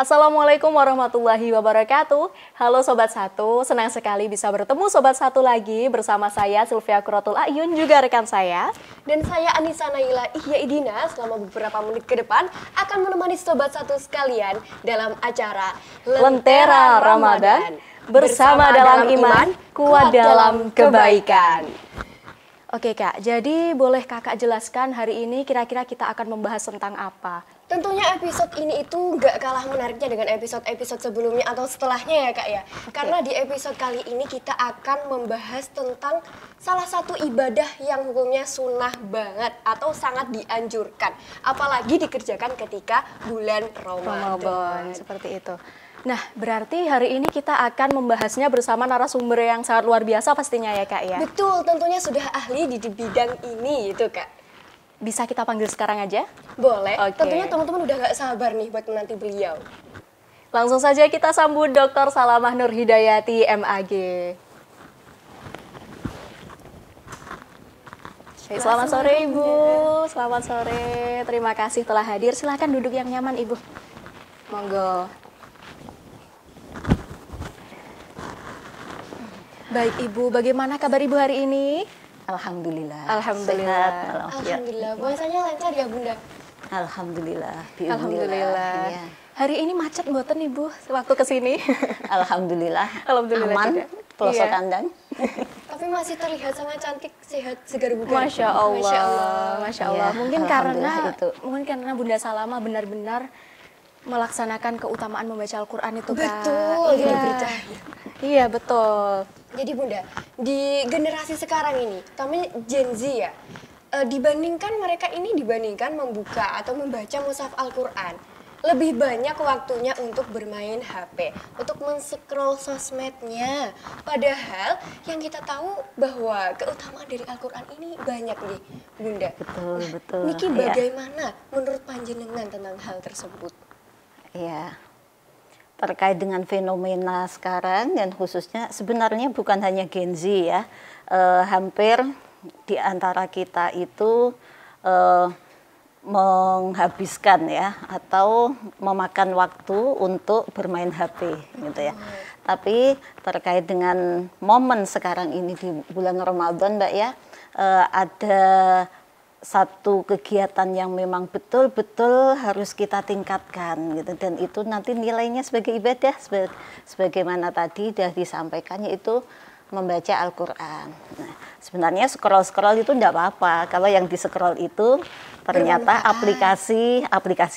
Assalamualaikum warahmatullahi wabarakatuh. Halo Sobat Satu, senang sekali bisa bertemu Sobat Satu lagi bersama saya Sylvia Quratul Ayun, juga rekan saya. Dan saya Anissa Naila Ihya Idina selama beberapa menit ke depan akan menemani Sobat Satu sekalian dalam acara Lentera Ramadan bersama dalam iman, kuat dalam kebaikan. Oke Kak, jadi boleh Kakak jelaskan hari ini kira-kira kita akan membahas tentang apa? Tentunya episode ini itu nggak kalah menariknya dengan episode-episode sebelumnya atau setelahnya ya Kak ya. Karena di episode kali ini kita akan membahas tentang salah satu ibadah yang hukumnya sunnah banget atau sangat dianjurkan. Apalagi dikerjakan ketika bulan Ramadan. Seperti itu. Nah, berarti hari ini kita akan membahasnya bersama narasumber yang sangat luar biasa pastinya ya Kak ya. Betul, tentunya sudah ahli di bidang ini itu Kak. Bisa kita panggil sekarang aja? Boleh, Oke. tentunya teman-teman udah gak sabar nih buat menanti beliau. Langsung saja kita sambut Dr. Salamah Nur Hidayati, MAG. Selamat sore Ibu, selamat sore. Terima kasih telah hadir. Silahkan duduk yang nyaman Ibu. Monggo. Baik Ibu, bagaimana kabar Ibu hari ini? Alhamdulillah. Alhamdulillah. Sehat, Alhamdulillah, puasanya lancar ya Bunda? Alhamdulillah. Alhamdulillah. Ya. Hari ini macet mboten Ibu waktu kesini? Alhamdulillah. Alhamdulillah Aman, juga. pelosok Iya. kandang. Tapi masih terlihat sangat cantik, sehat, segar bugar. Masya Allah, Masya Allah. Iya, Mungkin alhamdulillah itu. karena Bunda Salamah benar-benar melaksanakan keutamaan membaca Al-Quran itu Kak. Betul, Iya. jadi bercahaya. Iya betul. Jadi Bunda, di generasi sekarang ini, kami Gen Z ya, dibandingkan membuka atau membaca mushaf Al-Quran, lebih banyak waktunya untuk bermain HP, untuk men-scroll sosmednya. Padahal yang kita tahu bahwa keutamaan dari Al-Quran ini banyak nih, Bunda. Betul, betul. Niki Iya. bagaimana menurut panjenengan tentang hal tersebut? Iya. Terkait dengan fenomena sekarang dan khususnya sebenarnya bukan hanya Gen Z ya, hampir di antara kita itu menghabiskan ya atau memakan waktu untuk bermain HP gitu ya. Tapi terkait dengan momen sekarang ini di bulan Ramadan Mbak ya, ada satu kegiatan yang memang betul-betul harus kita tingkatkan gitu, dan itu nanti nilainya sebagai ibadah sebagaimana tadi sudah disampaikan, yaitu membaca Al-Quran. Nah, sebenarnya scroll-scroll itu tidak apa-apa kalau yang di-scroll itu ternyata aplikasi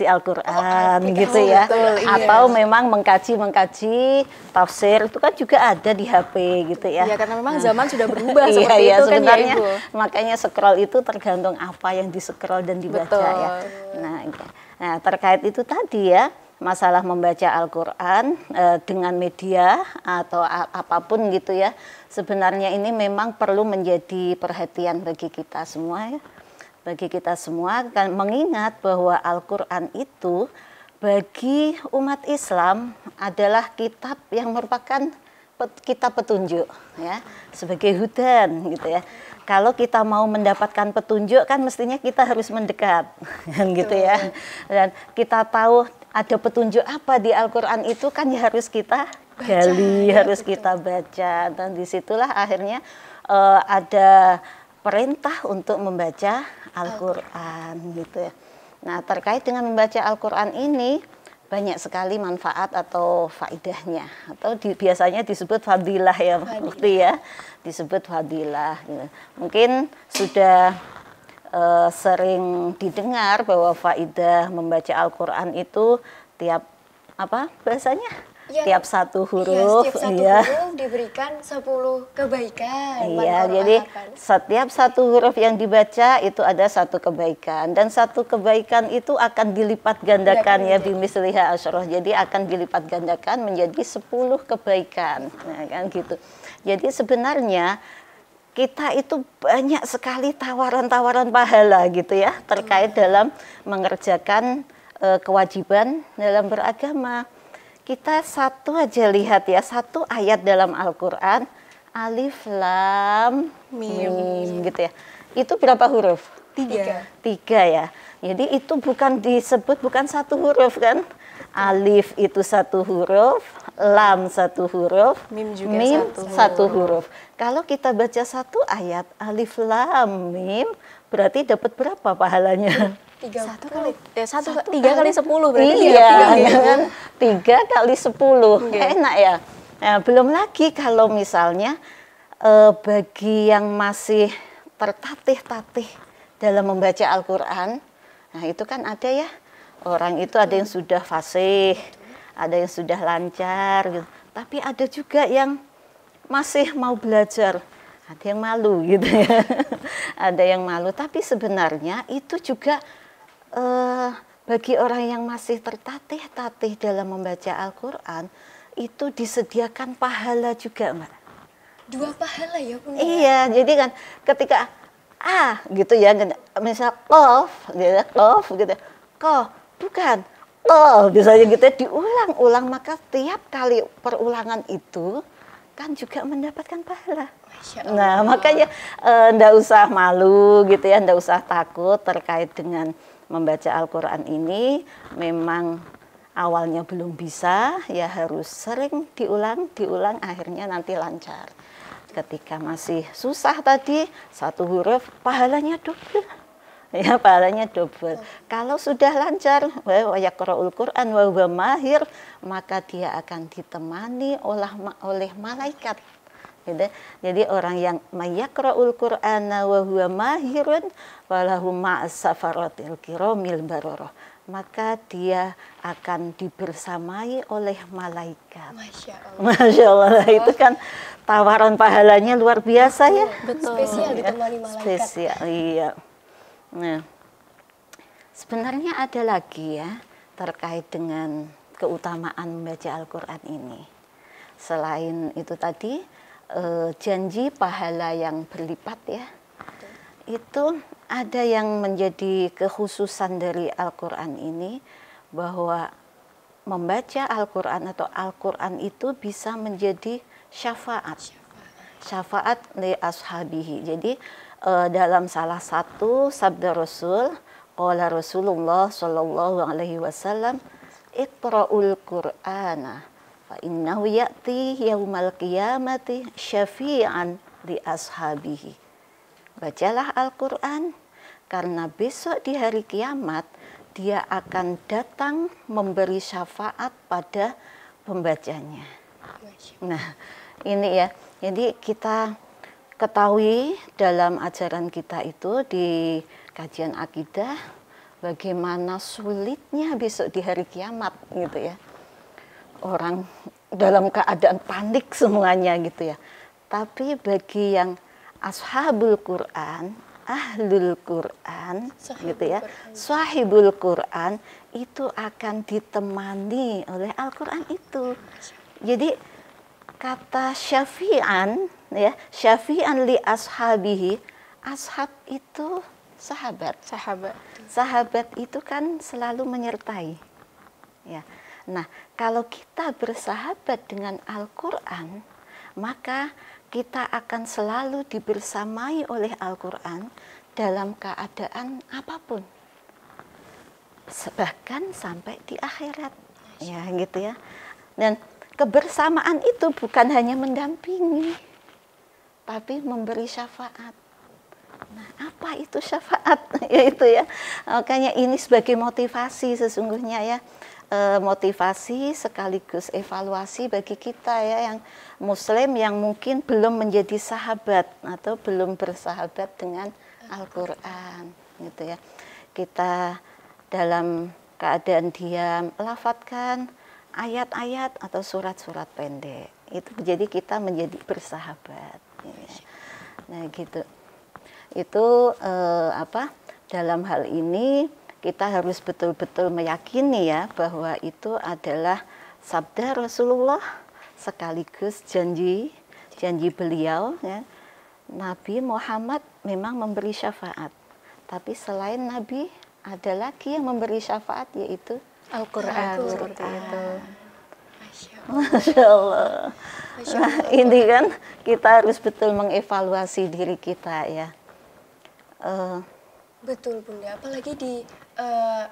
Al-Quran gitu ya. Betul, iya. Atau memang mengkaji tafsir itu kan juga ada di HP gitu ya. Iya karena memang zaman sudah berubah Iya, seperti iya, itu kan ya sebenarnya Ibu. makanya scroll itu tergantung apa yang di-scroll dan dibaca Betul. ya. Nah, terkait itu tadi ya, masalah membaca Al-Quran dengan media atau apapun gitu ya, sebenarnya ini memang perlu menjadi perhatian bagi kita semua ya. Bagi kita semua, kan mengingat bahwa Al-Quran itu bagi umat Islam adalah kitab yang merupakan kitab petunjuk ya, sebagai hudan gitu ya. Kalau kita mau mendapatkan petunjuk kan mestinya kita harus mendekat kan gitu ya. Dan kita tahu ada petunjuk apa di Al-Quran itu kan ya harus kita gali, harus kita baca, dan disitulah akhirnya ada perintah untuk membaca Al-Quran gitu ya. Nah, terkait dengan membaca Al-Quran ini banyak sekali manfaat atau faidahnya, atau biasanya disebut fadilah ya, Mufti ya, disebut fadilah. Gitu. Mungkin sudah sering didengar bahwa faidah membaca Al-Quran itu tiap apa bahasanya? Ya, tiap satu huruf, setiap satu huruf diberikan 10 kebaikan. Iya, jadi setiap satu huruf yang dibaca itu ada satu kebaikan, dan satu kebaikan itu akan dilipat gandakan ya bimisliha asyroh. Jadi akan dilipat gandakan menjadi 10 kebaikan. Nah, kan gitu. Jadi sebenarnya kita itu banyak sekali tawaran-tawaran pahala gitu ya terkait dalam mengerjakan kewajiban dalam beragama. Kita satu aja lihat ya, satu ayat dalam Al-Quran, Alif Lam Mim gitu ya. Itu berapa huruf? 3. 3 ya. Jadi itu bukan disebut bukan satu huruf kan. Alif itu satu huruf, lam satu huruf, Mim juga mim satu satu huruf. Kalau kita baca satu ayat alif lam mim, berarti dapat berapa pahalanya? 30. Tiga kali 10 berarti Iya, tiga. kan? 3 kali 10. Enak ya. Nah, belum lagi kalau misalnya bagi yang masih tertatih-tatih dalam membaca Al-Quran, nah itu kan ada ya, orang itu ada yang sudah fasih, ada yang sudah lancar, gitu. Tapi ada juga yang masih mau belajar, ada yang malu gitu ya. Ada yang malu, tapi sebenarnya itu juga bagi orang yang masih tertatih-tatih dalam membaca Al-Quran, itu disediakan pahala juga, Mbak. 2 pahala ya Bunda? Iya, jadi kan ketika gitu ya, misal qaf gitu, qaf, bukan qaf, misalnya gitu diulang-ulang, maka tiap kali perulangan itu kan juga mendapatkan pahala. Masya Allah. Nah, makanya ndak usah malu gitu ya, ndak usah takut terkait dengan membaca Al-Quran ini. Memang awalnya belum bisa, ya harus sering diulang, akhirnya nanti lancar. Ketika masih susah tadi, satu huruf pahalanya double. Ya, pahalanya double. Kalau sudah lancar, wa yaqra'ul Qur'an wa huwa mahir, maka dia akan ditemani oleh malaikat. Gitu. Jadi orang yang mayaqra'ul Qur'ana wa huwa mahirun walahu ma'as safaratil kiramil bararah, maka dia akan dibersamai oleh malaikat. Masya Allah. Masya Allah, itu kan tawaran pahalanya luar biasa ya. Betul. Spesial ditemani malaikat. Spesial, iya. Nah, sebenarnya ada lagi ya terkait dengan keutamaan membaca Al-Quran ini. Selain itu tadi, janji pahala yang berlipat ya, itu ada yang menjadi kekhususan dari Al-Quran ini, bahwa membaca Al-Quran atau Al-Quran itu bisa menjadi syafaat li ashabihi. Jadi dalam salah satu sabda Rasul, qala Rasulullah sallallahu alaihi wasallam, iqra'ul Qur'ana fa innahu ya'ti yaumal qiyamati syafi'an li ashabihi. Bacalah Al-Quran, karena besok di hari kiamat dia akan datang memberi syafaat pada pembacanya. Nah, ini ya, jadi kita ketahui dalam ajaran kita itu di kajian akidah, bagaimana sulitnya besok di hari kiamat gitu ya. Orang dalam keadaan panik semuanya gitu ya. Tapi bagi yang ashabul Quran, ahlul Quran, gitu ya, sahibul Quran, itu akan ditemani oleh Al-Quran itu. Jadi kata syafi'an, ya, syafi'an li ashabihi, ashab itu sahabat. Sahabat itu kan selalu menyertai. Ya. Nah, kalau kita bersahabat dengan Al-Quran, maka kita akan selalu dibersamai oleh Al-Quran dalam keadaan apapun, bahkan sampai di akhirat, ya gitu ya. Dan kebersamaan itu bukan hanya mendampingi, tapi memberi syafaat. Nah, apa itu syafaat? Yaitu ya, makanya ini sebagai motivasi sesungguhnya ya. Motivasi sekaligus evaluasi bagi kita ya, yang muslim yang mungkin belum menjadi sahabat atau belum bersahabat dengan Al-Quran gitu ya. Kita dalam keadaan diam lafadzkan ayat-ayat atau surat-surat pendek, itu jadi kita menjadi bersahabat ya. Nah gitu, itu dalam hal ini kita harus betul-betul meyakini ya, bahwa itu adalah sabda Rasulullah sekaligus janji beliau ya. Nabi Muhammad memang memberi syafaat, tapi selain Nabi ada lagi yang memberi syafaat, yaitu Al-Quran seperti itu. Masya Allah. Nah, ini kan kita harus betul mengevaluasi diri kita ya. Betul Bunda, apalagi di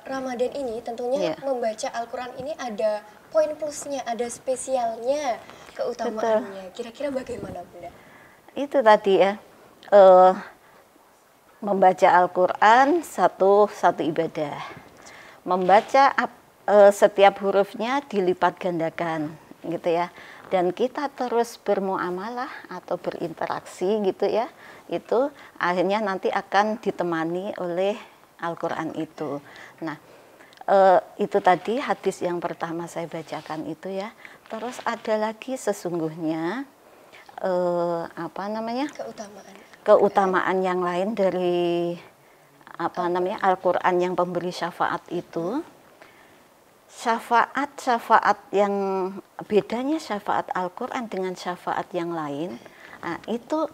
Ramadan ini tentunya membaca Al-Quran ini ada poin plusnya, ada spesialnya, keutamaannya. Kira-kira bagaimana Bunda? Itu tadi ya, membaca Al-Quran satu ibadah. Membaca setiap hurufnya dilipat gandakan gitu ya. Dan kita terus bermuamalah atau berinteraksi gitu ya, itu akhirnya nanti akan ditemani oleh Al-Quran itu. Nah, itu tadi hadis yang pertama saya bacakan itu ya. Terus ada lagi sesungguhnya keutamaan yang lain dari Al-Quran yang pemberi syafaat itu. Syafaat yang bedanya syafaat Al-Quran dengan syafaat yang lain, itu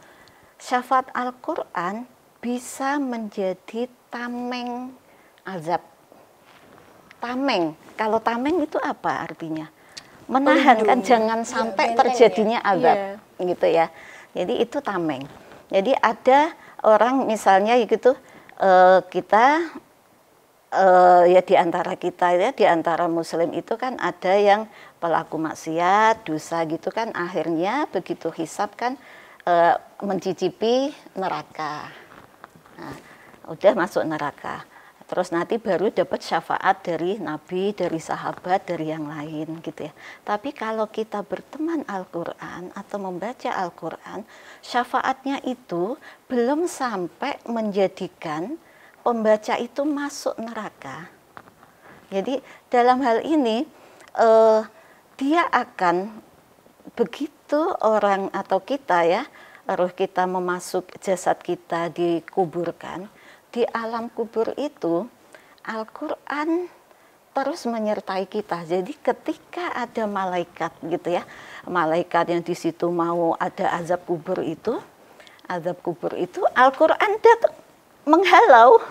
syafaat Al-Quran bisa menjadi tameng azab. Tameng, kalau tameng itu apa artinya? Menahan kan, jangan sampai terjadinya azab, gitu ya. Jadi itu tameng. Jadi ada orang misalnya gitu, kita ya di antara kita ya, di antara muslim itu kan ada yang pelaku maksiat, dosa gitu kan, akhirnya begitu hisab kan mencicipi neraka. Nah, udah masuk neraka. Terus nanti baru dapat syafaat dari nabi, dari sahabat, dari yang lain gitu ya. Tapi kalau kita berteman Al-Quran atau membaca Al-Quran, syafaatnya itu belum sampai menjadikan pembaca itu masuk neraka. Jadi dalam hal ini dia akan, begitu orang atau kita ya, roh kita memasuk jasad kita dikuburkan, di alam kubur itu Al-Quran terus menyertai kita. Jadi ketika ada malaikat gitu ya, malaikat yang di situ mau ada azab kubur itu Al-Quran datang menghalau.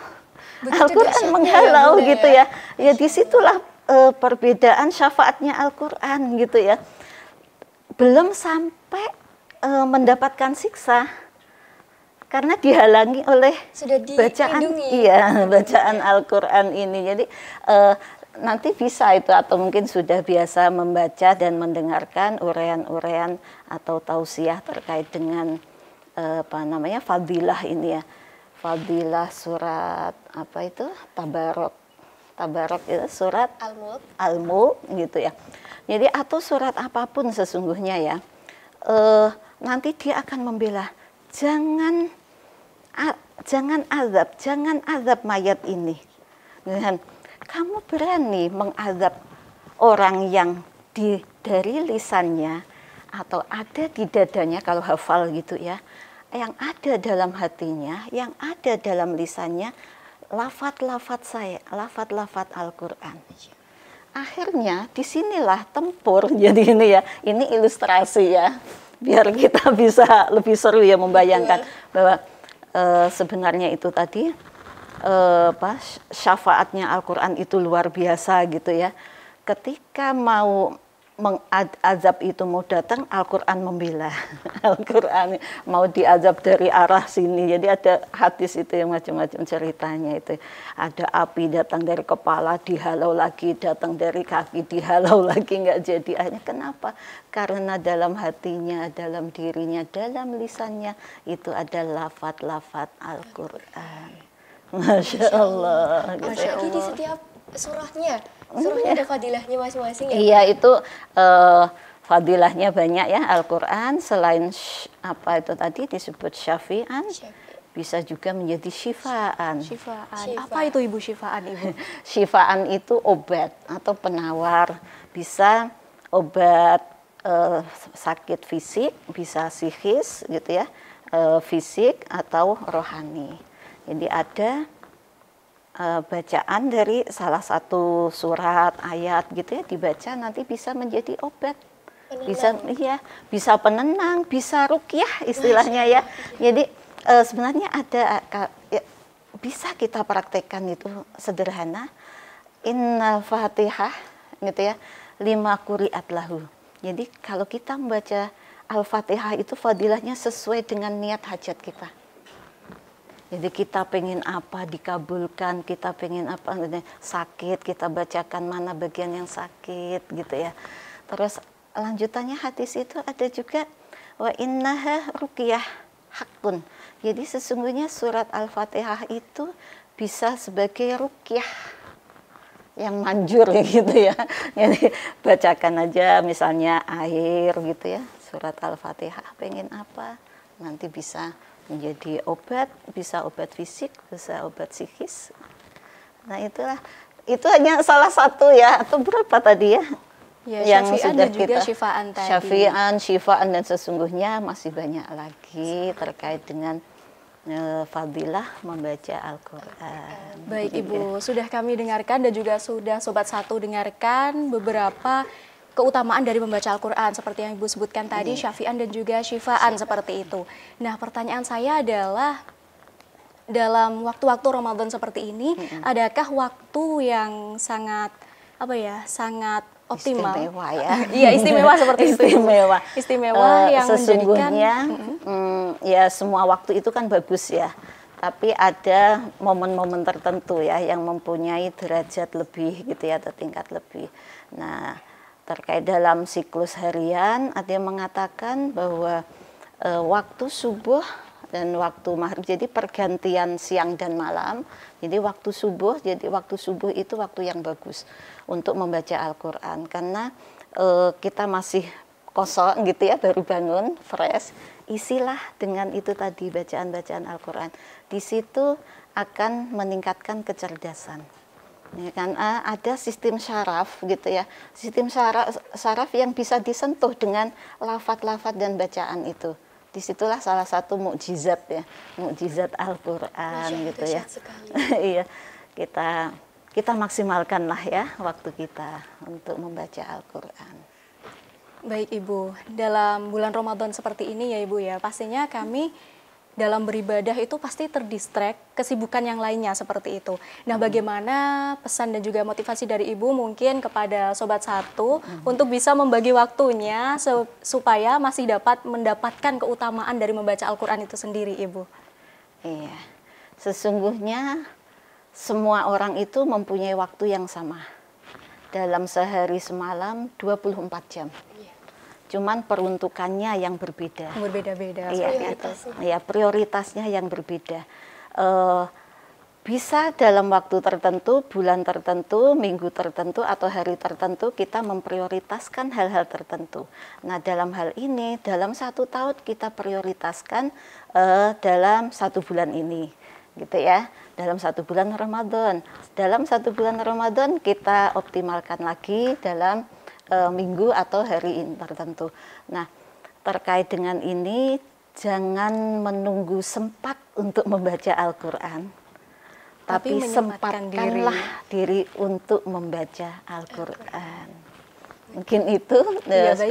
Al-Quran menghalau ya, gitu ya. Ya disitulah perbedaan syafaatnya Al-Quran gitu ya. Belum sampai mendapatkan siksa karena dihalangi oleh bacaan Al-Quran ini. Jadi nanti bisa itu, atau mungkin sudah biasa membaca dan mendengarkan uraian-uraian atau tausiah terkait dengan fadilah ini ya. Fadilah surat apa itu? Tabarok itu surat Al-Mulk gitu ya. Jadi atau surat apapun sesungguhnya ya, nanti dia akan membela, jangan azab mayat ini. Dan kamu berani mengazab orang yang dari lisannya atau ada di dadanya, kalau hafal gitu ya, yang ada dalam hatinya, yang ada dalam lisannya, lafaz Al-Quran. Akhirnya disinilah tempur. Jadi ini ya, ini ilustrasi ya, biar kita bisa lebih seru ya membayangkan bahwa sebenarnya itu tadi syafaatnya Al-Quran itu luar biasa gitu ya. Ketika mau mengazab itu mau datang, Al-Quran membela. Al-Quran mau diazab dari arah sini. Jadi ada hadis itu yang macam-macam ceritanya itu. Ada api datang dari kepala, dihalau lagi, datang dari kaki, dihalau lagi, nggak jadi. Akhirnya kenapa? Karena dalam hatinya, dalam dirinya, dalam lisannya itu ada lafaz-lafaz Al-Quran. Masya Allah. Masya Allah. Di setiap surahnya ada fadilahnya masing-masing ya? Iya, itu fadilahnya banyak ya Al-Quran. Selain apa itu tadi disebut syafi'an, bisa juga menjadi syifaan. Apa itu Ibu syifaan, Ibu? Syifaan itu obat atau penawar. Bisa obat sakit fisik, bisa psikis gitu ya, fisik atau rohani. Jadi ada bacaan dari salah satu surat, ayat gitu ya, dibaca nanti bisa menjadi obat. Bisa penenang, bisa ruqyah istilahnya ya. Jadi sebenarnya ada bisa kita praktekkan itu sederhana. Innal Fatihah gitu ya, 5 quri'at lahu. Jadi kalau kita membaca Al-Fatihah itu fadilahnya sesuai dengan niat hajat kita. Jadi kita pengen apa dikabulkan, kita pengen apa sakit, kita bacakan mana bagian yang sakit gitu ya. Terus lanjutannya hadis itu ada juga wa innaha ruqyah hakun. Jadi sesungguhnya surat Al-Fatihah itu bisa sebagai ruqyah yang manjur gitu ya. Jadi bacakan aja misalnya air gitu ya. Surat Al-Fatihah pengen apa nanti bisa menjadi obat, bisa obat fisik, bisa obat psikis. Nah itulah, itu hanya salah satu ya, atau berapa tadi ya? Ya, yang sudah dan juga syifaan tadi. Syifaan dan sesungguhnya masih banyak lagi terkait dengan fadilah membaca Al-Quran. Baik Ibu, sudah kami dengarkan dan juga sudah Sobat Satu dengarkan beberapa keutamaan dari membaca Al-Quran seperti yang Ibu sebutkan tadi, syafi'an dan juga syifaan seperti itu. Nah, pertanyaan saya adalah dalam waktu-waktu Ramadan seperti ini, adakah waktu yang sangat sangat optimal? Istimewa ya. Iya, istimewa seperti itu. Istimewa yang sesungguhnya ya semua waktu itu kan bagus ya. Tapi ada momen-momen tertentu ya yang mempunyai derajat lebih gitu ya, atau tingkat lebih. Nah, terkait dalam siklus harian ada yang mengatakan bahwa waktu subuh dan waktu maghrib, jadi pergantian siang dan malam. Jadi waktu subuh itu waktu yang bagus untuk membaca Al-Quran karena kita masih kosong gitu ya, baru bangun fresh. Isilah dengan itu tadi bacaan-bacaan Al-Quran. Di situ akan meningkatkan kecerdasan. Ya kan, ada sistem syaraf gitu ya, sistem syaraf yang bisa disentuh dengan lafaz-lafaz dan bacaan itu. Disitulah salah satu mukjizat ya, mukjizat Al-Quran gitu ya. Iya, kita maksimalkanlah ya waktu kita untuk membaca Al-Quran. Baik Ibu, dalam bulan Ramadan seperti ini ya Ibu ya, pastinya kami dalam beribadah itu pasti terdistract kesibukan yang lainnya seperti itu. Nah, bagaimana pesan dan juga motivasi dari Ibu mungkin kepada Sobat Satu untuk bisa membagi waktunya supaya masih dapat mendapatkan keutamaan dari membaca Al-Quran itu sendiri, Ibu? Iya, sesungguhnya semua orang itu mempunyai waktu yang sama. Dalam sehari semalam 24 jam. Cuman peruntukannya yang berbeda. Berbeda-beda. Iya, gitu. Ya, prioritasnya yang berbeda. Bisa dalam waktu tertentu, bulan tertentu, minggu tertentu, atau hari tertentu kita memprioritaskan hal-hal tertentu. Nah, dalam hal ini, dalam 1 tahun kita prioritaskan dalam 1 bulan ini, gitu ya. Dalam 1 bulan Ramadan. Dalam 1 bulan Ramadan kita optimalkan lagi dalam minggu atau hari tertentu. Nah, terkait dengan ini, jangan menunggu sempat untuk membaca Al-Quran, tapi sempatkanlah diri untuk membaca Al-Quran. Mungkin itu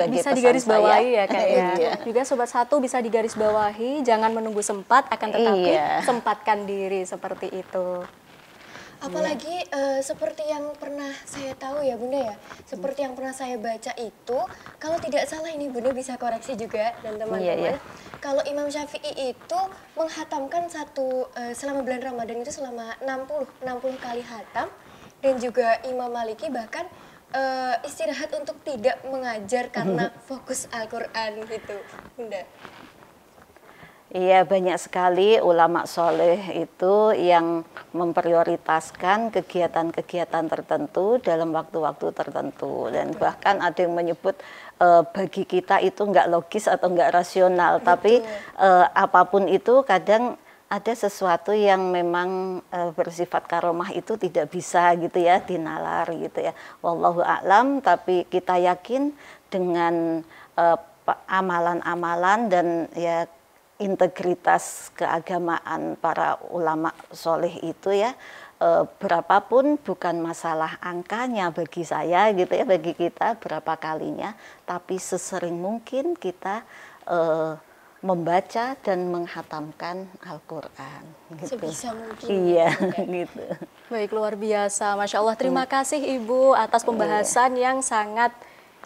bisa digarisbawahi ya Kak ya. Juga Sobat Satu bisa digarisbawahi, jangan menunggu sempat, akan tetapi sempatkan diri seperti itu. Apalagi seperti yang pernah saya tahu ya Bunda ya, seperti yang pernah saya baca itu, kalau tidak salah ini Bunda bisa koreksi juga dan teman-teman, kalau Imam Syafi'i itu menghatamkan selama bulan Ramadan itu selama 60 kali hatam, dan juga Imam Maliki bahkan istirahat untuk tidak mengajar karena fokus Al-Quran gitu Bunda. Iya, banyak sekali ulama soleh itu yang memprioritaskan kegiatan-kegiatan tertentu dalam waktu-waktu tertentu. Dan bahkan ada yang menyebut bagi kita itu nggak logis atau nggak rasional. Betul. Tapi apapun itu kadang ada sesuatu yang memang bersifat karomah itu tidak bisa gitu ya dinalar gitu ya. Wallahu a'lam, tapi kita yakin dengan amalan-amalan dan ya integritas keagamaan para ulama soleh itu ya, berapapun bukan masalah angkanya bagi saya gitu ya, bagi kita berapa kalinya, tapi sesering mungkin kita membaca dan menghatamkan Al-Quran gitu. Sebisa mungkin. Iya gitu. Baik, luar biasa, Masya Allah. Terima kasih Ibu atas pembahasan yang sangat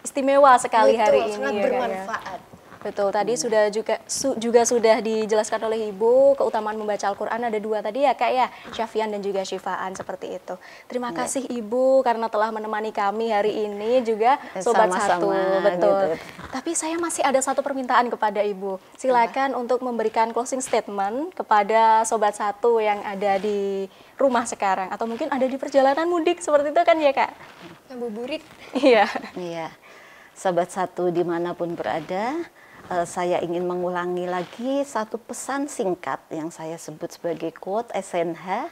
istimewa sekali hari ini. Sangat bermanfaat. Betul, tadi sudah juga sudah dijelaskan oleh Ibu keutamaan membaca Al-Qur'an ada 2 tadi ya Kak ya, Syafian dan juga Syifaan seperti itu. Terima kasih Ibu karena telah menemani kami hari ini juga Sobat Satu. Betul. Gitu. Tapi saya masih ada satu permintaan kepada Ibu. Silakan untuk memberikan closing statement kepada Sobat Satu yang ada di rumah sekarang atau mungkin ada di perjalanan mudik seperti itu kan ya Kak? Ngabuburit. Iya. Iya, Sobat Satu dimanapun berada, saya ingin mengulangi lagi satu pesan singkat yang saya sebut sebagai quote SNH.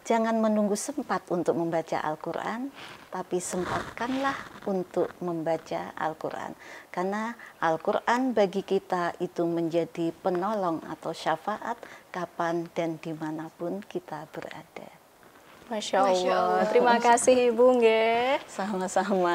Jangan menunggu sempat untuk membaca Al-Quran, tapi sempatkanlah untuk membaca Al-Quran. Karena Al-Quran bagi kita itu menjadi penolong atau syafaat kapan dan dimanapun kita berada. Masya Allah. Terima kasih Ibu nggih. Sama-sama.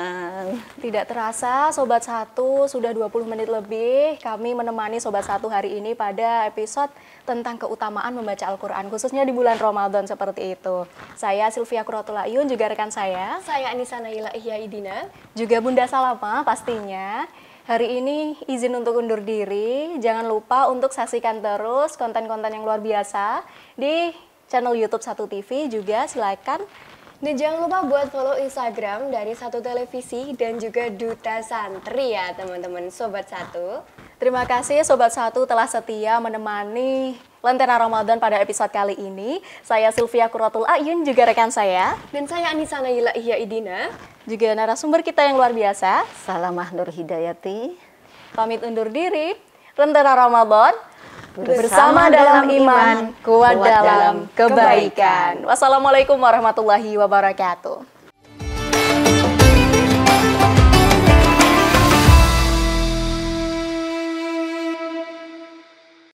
Tidak terasa Sobat Satu sudah 20 menit lebih kami menemani Sobat Satu hari ini pada episode tentang keutamaan membaca Al-Quran khususnya di bulan Ramadan seperti itu. Saya Sylvia Quratul Ayun juga rekan saya Anissa Naila Ihya Idina. juga Bunda Salama pastinya. Hari ini izin untuk undur diri. Jangan lupa untuk saksikan terus konten-konten yang luar biasa di channel YouTube Satu TV juga silakan. Dan jangan lupa buat follow Instagram dari Satu Televisi dan juga Duta Santri ya teman-teman Sobat Satu. Terima kasih Sobat Satu telah setia menemani Lentera Ramadan pada episode kali ini. Saya Sylvia Quratul Ayun juga rekan saya. Dan saya Anissa Naila Ihya Idina. Juga narasumber kita yang luar biasa. Salamah Nur Hidayati. Pamit undur diri. Lentera Ramadan. Bersama dalam iman, kuat dalam kebaikan. Wassalamualaikum warahmatullahi wabarakatuh.